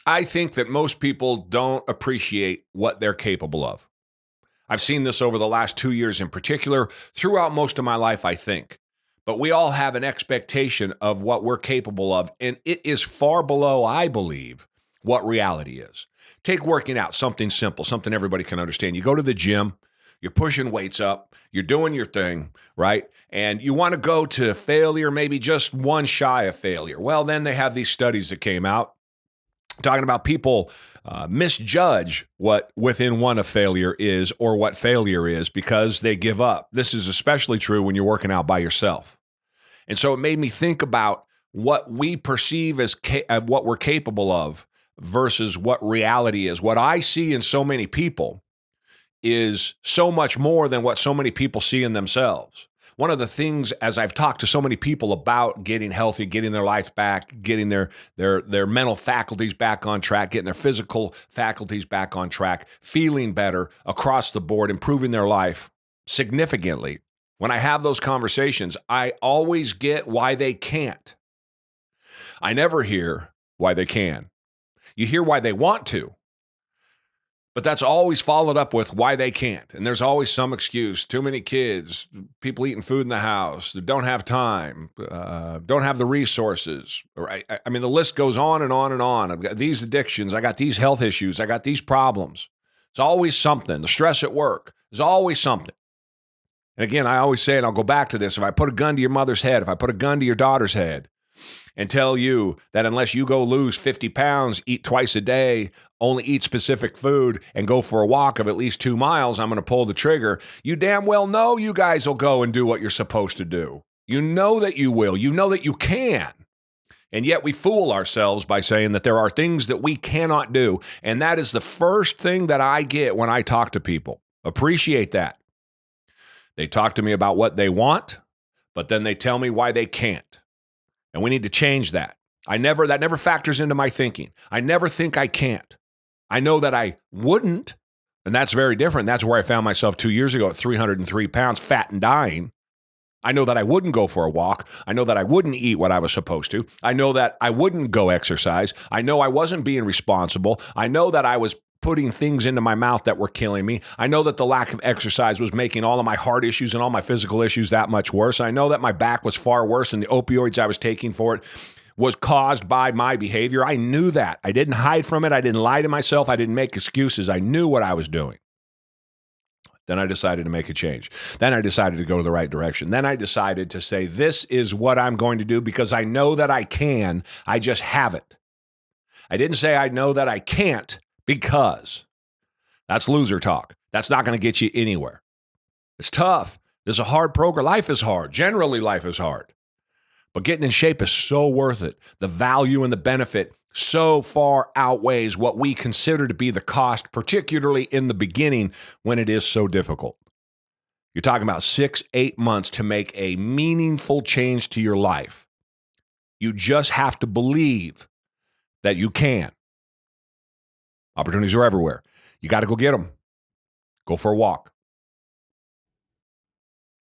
I think that most people don't appreciate what they're capable of. I've seen this over the last 2 years in particular, throughout most of my life, I think. But we all have an expectation of what we're capable of, and it is far below, I believe, what reality is. Take working out, something simple, something everybody can understand. You go to the gym, you're pushing weights up, you're doing your thing, right? And you want to go to failure, maybe just one shy of failure. Well, then they have these studies that came out talking about people misjudge what within one of failure is or what failure is because they give up. This is especially true when you're working out by yourself. And so it made me think about what we perceive as what we're capable of versus what reality is. What I see in so many people is so much more than what so many people see in themselves. One of the things, as I've talked to so many people about getting healthy, getting their life back, getting their mental faculties back on track, getting their physical faculties back on track, feeling better across the board, improving their life significantly. When I have those conversations, I always get why they can't. I never hear why they can. You hear why they want to, but that's always followed up with why they can't. And there's always some excuse. Too many kids, people eating food in the house, don't have time, don't have the resources. I mean, the list goes on and on and on. I've got these addictions. I got these health issues. I got these problems. It's always something. The stress at work is always something. And again, I always say, and I'll go back to this, if I put a gun to your mother's head, if I put a gun to your daughter's head and tell you that unless you go lose 50 pounds, eat twice a day, only eat specific food, and go for a walk of at least 2 miles, I'm going to pull the trigger, you damn well know you guys will go and do what you're supposed to do. You know that you will. You know that you can. And yet we fool ourselves by saying that there are things that we cannot do. And that is the first thing that I get when I talk to people. Appreciate that. They talk to me about what they want, but then they tell me why they can't. And we need to change that. That never factors into my thinking. I never think I can't. I know that I wouldn't, and that's very different. That's where I found myself 2 years ago at 303 pounds, fat and dying. I know that I wouldn't go for a walk. I know that I wouldn't eat what I was supposed to. I know that I wouldn't go exercise. I know I wasn't being responsible. I know that I was putting things into my mouth that were killing me. I know that the lack of exercise was making all of my heart issues and all my physical issues that much worse. I know that my back was far worse and the opioids I was taking for it was caused by my behavior. I knew that. I didn't hide from it. I didn't lie to myself. I didn't make excuses. I knew what I was doing. Then I decided to make a change. Then I decided to go to the right direction. Then I decided to say, this is what I'm going to do because I know that I can. I just haven't. I didn't say I know that I can't because that's loser talk. That's not going to get you anywhere. It's tough. This is a hard program. Life is hard. Generally, life is hard. But getting in shape is so worth it. The value and the benefit so far outweighs what we consider to be the cost, particularly in the beginning when it is so difficult. You're talking about 6-8 months to make a meaningful change to your life. You just have to believe that you can. Opportunities are everywhere. You got to go get them. Go for a walk.